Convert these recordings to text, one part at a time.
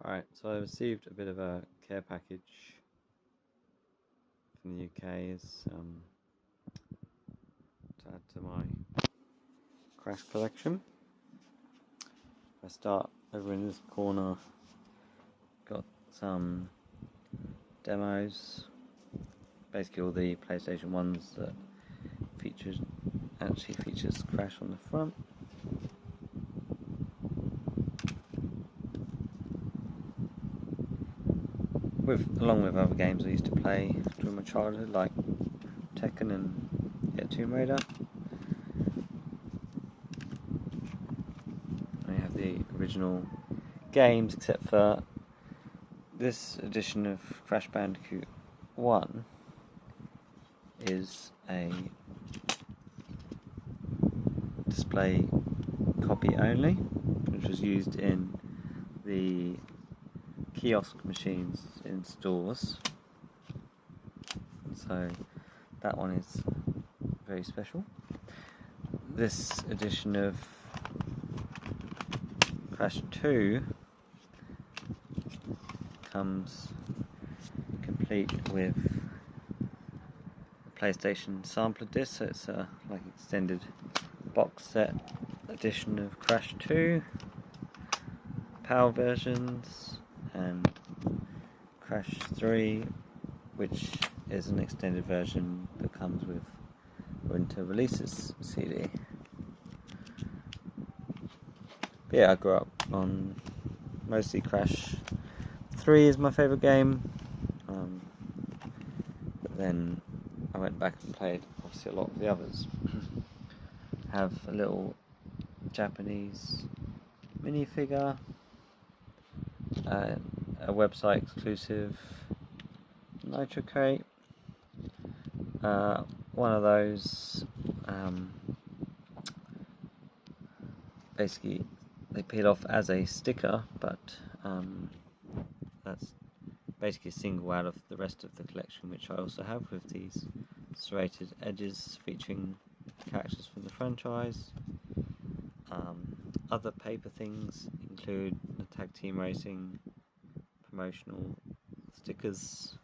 Right, so I received a bit of a care package from the UK to add to my Crash collection. If I start over in this corner, got some demos, basically all the PlayStation 1s that actually features Crash on the front. Along with other games I used to play during my childhood, like Tekken and Tomb Raider. I have the original games, except for this edition of Crash Bandicoot 1 is a display copy only, which was used in the kiosk machines in stores, so that one is very special. This edition of Crash 2 comes complete with a PlayStation sampler disc, so it's a like extended box set edition of Crash 2, PAL versions, and Crash 3, which is an extended version that comes with Winter Releases CD. But yeah, I grew up on mostly Crash 3 is my favourite game, but then I went back and played obviously a lot of the others. Have a little Japanese minifigure, a website exclusive Nitro crate, one of those, basically they peel off as a sticker, but that's basically a single out of the rest of the collection, which I also have with these serrated edges featuring characters from the franchise. Other paper things include the Tag Team Racing promotional stickers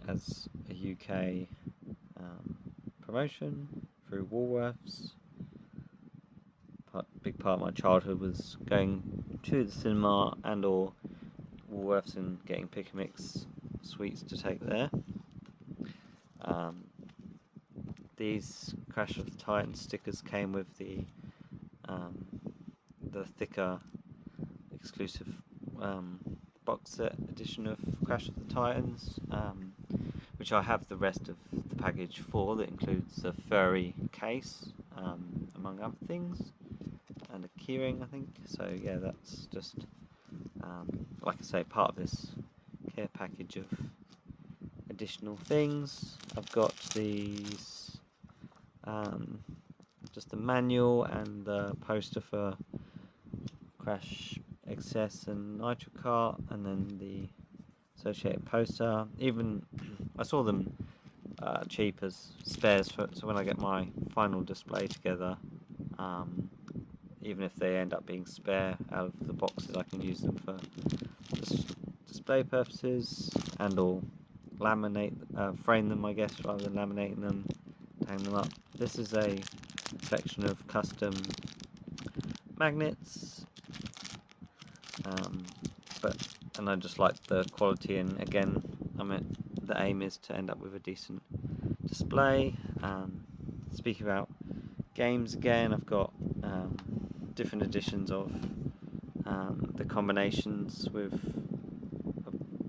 as a UK promotion through Woolworths. Big part of my childhood was going to the cinema and or Woolworths and getting pick and mix sweets to take there. These Crash of the Titans stickers came with the thicker exclusive box set edition of Crash of the Titans, which I have the rest of the package for, that includes a furry case, among other things, and a keyring, I think. So yeah, that's just, like I say, part of this care package of additional things. I've got these, just the manual and the poster for Crash XS and Nitro Kart, and then the associated poster. Even I saw them cheap as spares, so when I get my final display together, even if they end up being spare out of the boxes, I can use them for display purposes and or frame them, I guess, rather than laminating them, hang them up. This is a collection of custom magnets, and I just like the quality, and again, the aim is to end up with a decent display. Speaking about games again, I've got different editions of the combinations with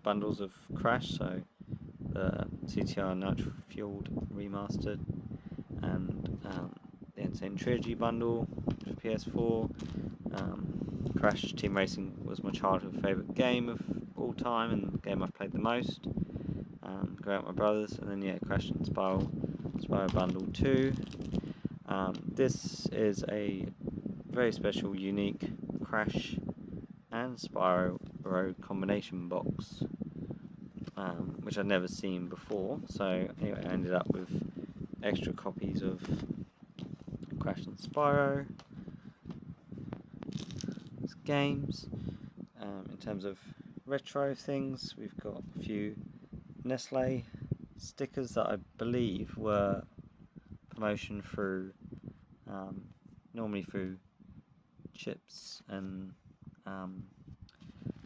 bundles of Crash, so the CTR Nitro Fueled Remastered and the Insane Trilogy bundle for PS4. Crash Team Racing was my childhood favourite game of all time and the game I've played the most, growing up with my brothers. And then yeah, Crash and Spyro bundle 2. This is a very special, unique Crash and Spyro combination box, which I'd never seen before. So anyway, I ended up with extra copies of Crash and Spyro games, In terms of retro things, we've got a few Nestle stickers that I believe were promotion through normally through chips and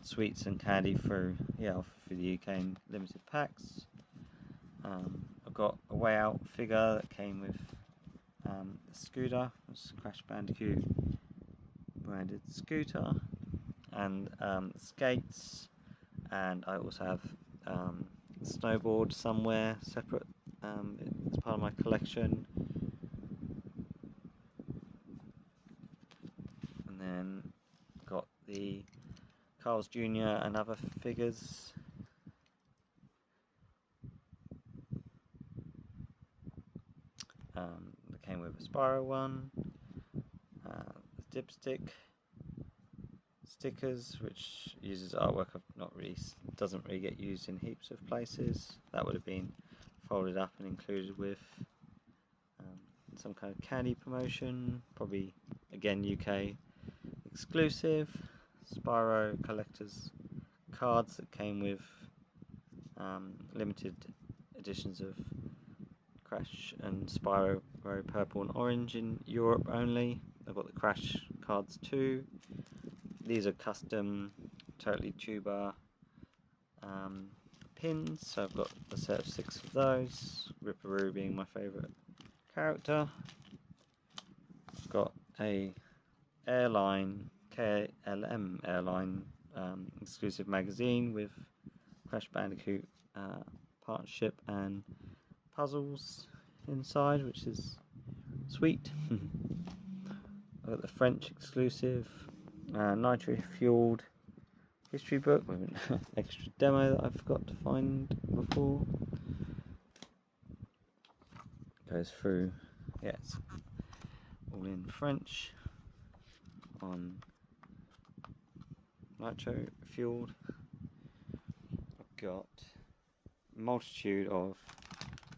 sweets and candy through through the UK in limited packs. I've got a Way Out figure that came with a scooter, it's Crash Bandicoot branded scooter, and skates, and I also have a snowboard somewhere separate. It's part of my collection. And then got the Carl's Jr. and other figures. That came with a Spyro one, the dipstick stickers, which uses artwork doesn't really get used in heaps of places. That would have been folded up and included with some kind of candy promotion, probably again UK exclusive. Spyro collector's cards that came with limited editions of Crash and Spyro purple and orange in Europe only. I've got the Crash cards too. These are custom, totally tuber pins, so I've got a set of 6 of those, Ripperoo being my favourite character. I've got a KLM airline exclusive magazine with Crash Bandicoot partnership and puzzles inside, which is sweet. I've got the French exclusive nitro fueled history book with an extra demo that I forgot to find before. Goes through, it's all in French on nitro fueled. I've got a multitude of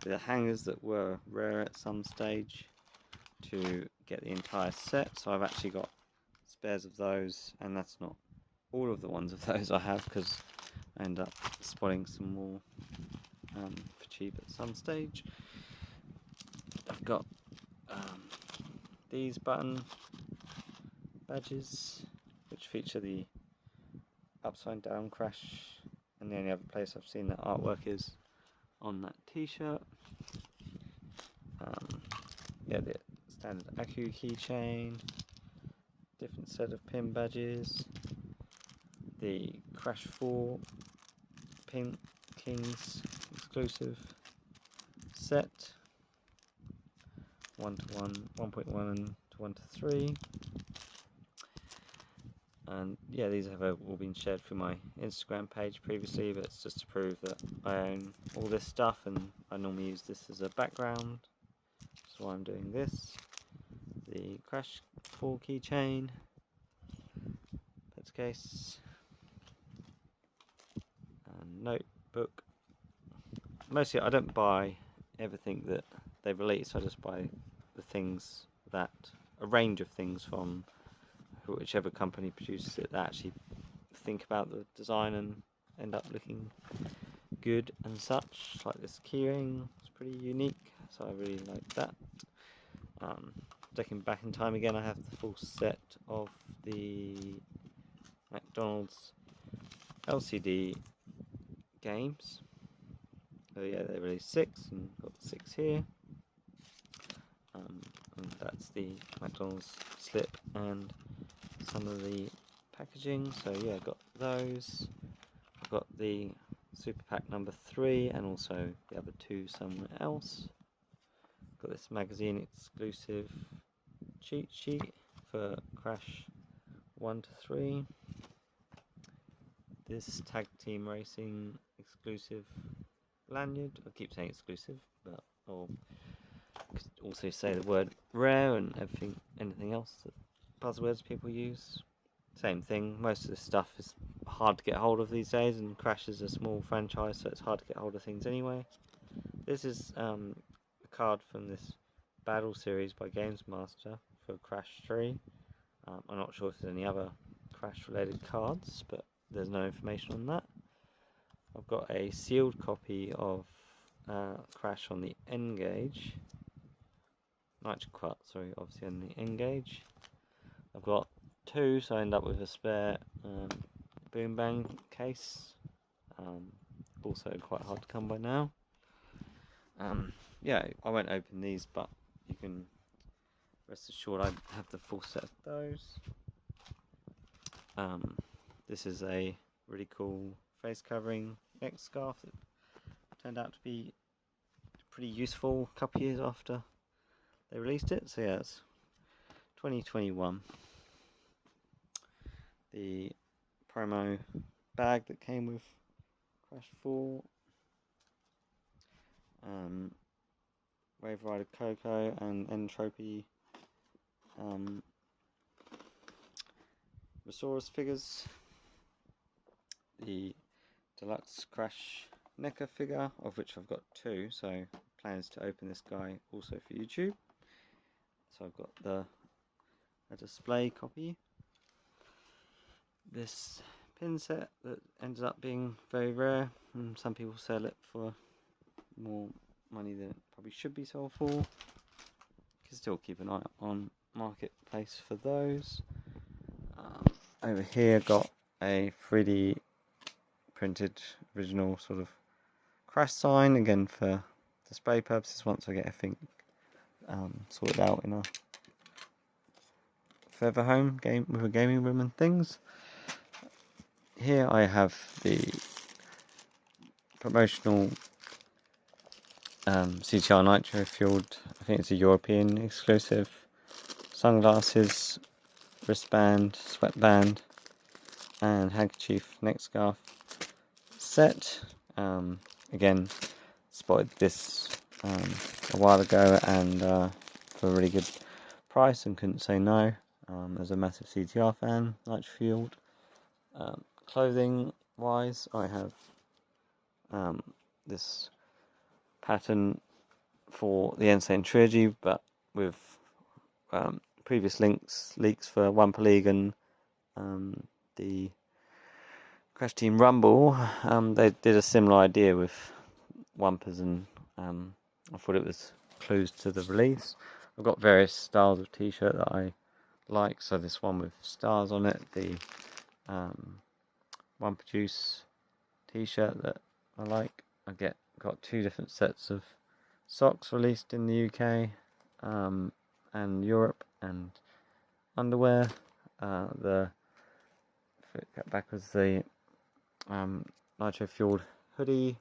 the hangers that were rare at some stage to get the entire set, so I've actually got spares of those, and that's not all of the ones of those I have, because I end up spotting some more for cheap at some stage. I've got these button badges, which feature the upside down Crash, and the only other place I've seen that artwork is on that t-shirt. The standard Aku keychain, different set of pin badges, the Crash 4 Pin Kings exclusive set, 1-to-1, 1.1 and to 1-to-3. And yeah, these have all been shared through my Instagram page previously, but it's just to prove that I own all this stuff, and I normally use this as a background. That's why I'm doing this. The Crash 4 keychain, pets case, and notebook. Mostly I don't buy everything that they release, I just buy the things that, a range of things from whichever company produces it, that actually think about the design and end up looking good and such. Like this keyring, it's pretty unique, so I really like that. Taking back in time again, I have the full set of the McDonald's LCD games. So yeah, they released 6, and got 6 here. And that's the McDonald's slip and some of the packaging. So yeah, I've got those. I've got the Super Pack number 3 and also the other 2 somewhere else. Got this magazine exclusive cheat sheet for Crash 1-to-3. This Tag Team Racing exclusive lanyard. I keep saying exclusive, but I'll also say the word rare and anything else that buzzwords people use. Same thing, most of this stuff is hard to get hold of these days, and Crash is a small franchise, so it's hard to get hold of things anyway. This is a card from this Battle series by Games Master for Crash 3. I'm not sure if there's any other Crash related cards, but there's no information on that. I've got a sealed copy of Crash on the N-Gage. Nitro Quart, sorry, obviously on the N-Gage. I've got two, so I end up with a spare Boom Bang case. Also quite hard to come by now. Yeah, I won't open these, but you can rest assured I have the full set of those. This is a really cool face covering neck scarf that turned out to be pretty useful a couple of years after they released it. So yeah, it's 2021. The promo bag that came with Crash 4, Wave Rider Coco and Entropy Resaurus figures, the deluxe Crash NECA figure, of which I've got two, so plans to open this guy also for YouTube. So I've got a display copy, this pin set that ended up being very rare, and some people sell it for more money than it probably should be sold for. You can still keep an eye on marketplace for those. Over here got a 3D printed original sort of Crash sign, again for display purposes once I get everything sorted out in a further home game with a gaming room and things. Here I have the promotional CTR Nitro Fueled, I think it's a European exclusive, sunglasses, wristband, sweatband and handkerchief neck scarf set. Again, spotted this a while ago and for a really good price and couldn't say no. As a massive CTR fan, Nitro Fueled. Clothing wise, I have this pattern for the Insane Trilogy, but with previous leaks for Wumper League and the Crash Team Rumble. They did a similar idea with Wumpers, and I thought it was clues to the release. I've got various styles of t-shirt that I like, so this one with stars on it, the Wumper Juice t-shirt that I like. I got two different sets of socks released in the UK and Europe, and underwear. The back was the Nitro Fueled hoodie,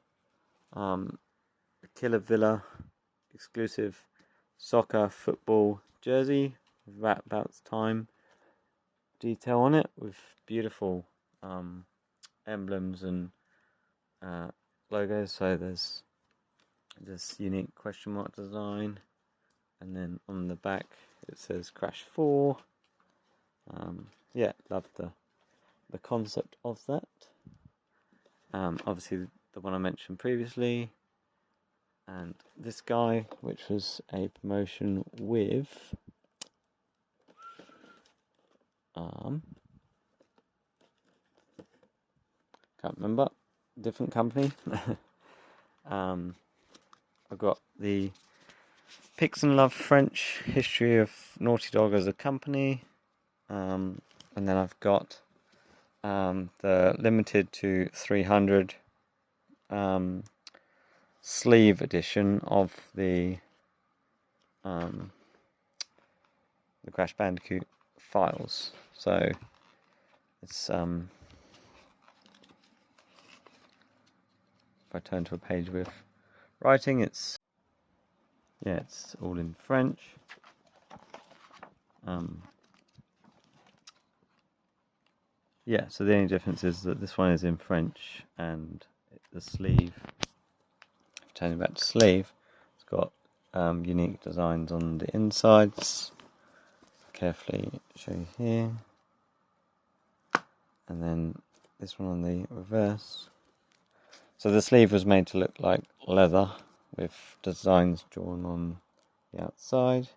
Killer Villa exclusive soccer football jersey with that Bounce Time detail on it, with beautiful emblems and logos. So there's this unique question mark design, and then on the back it says Crash 4. Yeah, love the concept of that. Obviously the one I mentioned previously, and this guy, which was a promotion with can't remember, different company. I've got the Pix and Love French history of Naughty Dog as a company, and then I've got the limited to 300 sleeve edition of the Crash Bandicoot files. So it's if I turn to a page with writing, it's all in French. Yeah, so the only difference is that this one is in French, and the sleeve, turning back to sleeve, it's got unique designs on the insides. Carefully show you here, and then this one on the reverse. So the sleeve was made to look like leather with designs drawn on the outside,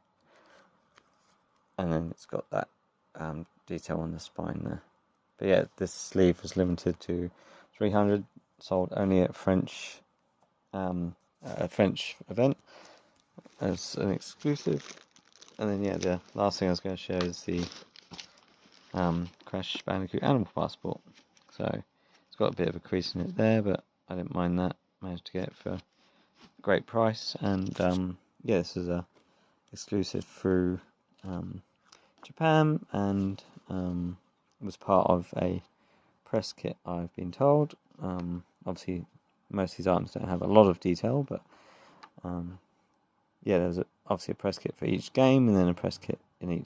and then it's got that detail on the spine there. But yeah, this sleeve was limited to 300, sold only at a French event as an exclusive. And then yeah, the last thing I was going to show is the Crash Bandicoot Animal Passport. So it's got a bit of a crease in it there, but I didn't mind that. Managed to get it for a great price, and yeah, this is a exclusive through Japan, and was part of a press kit, I've been told. Obviously, most of these items don't have a lot of detail, but yeah, there's obviously a press kit for each game, and then a press kit in each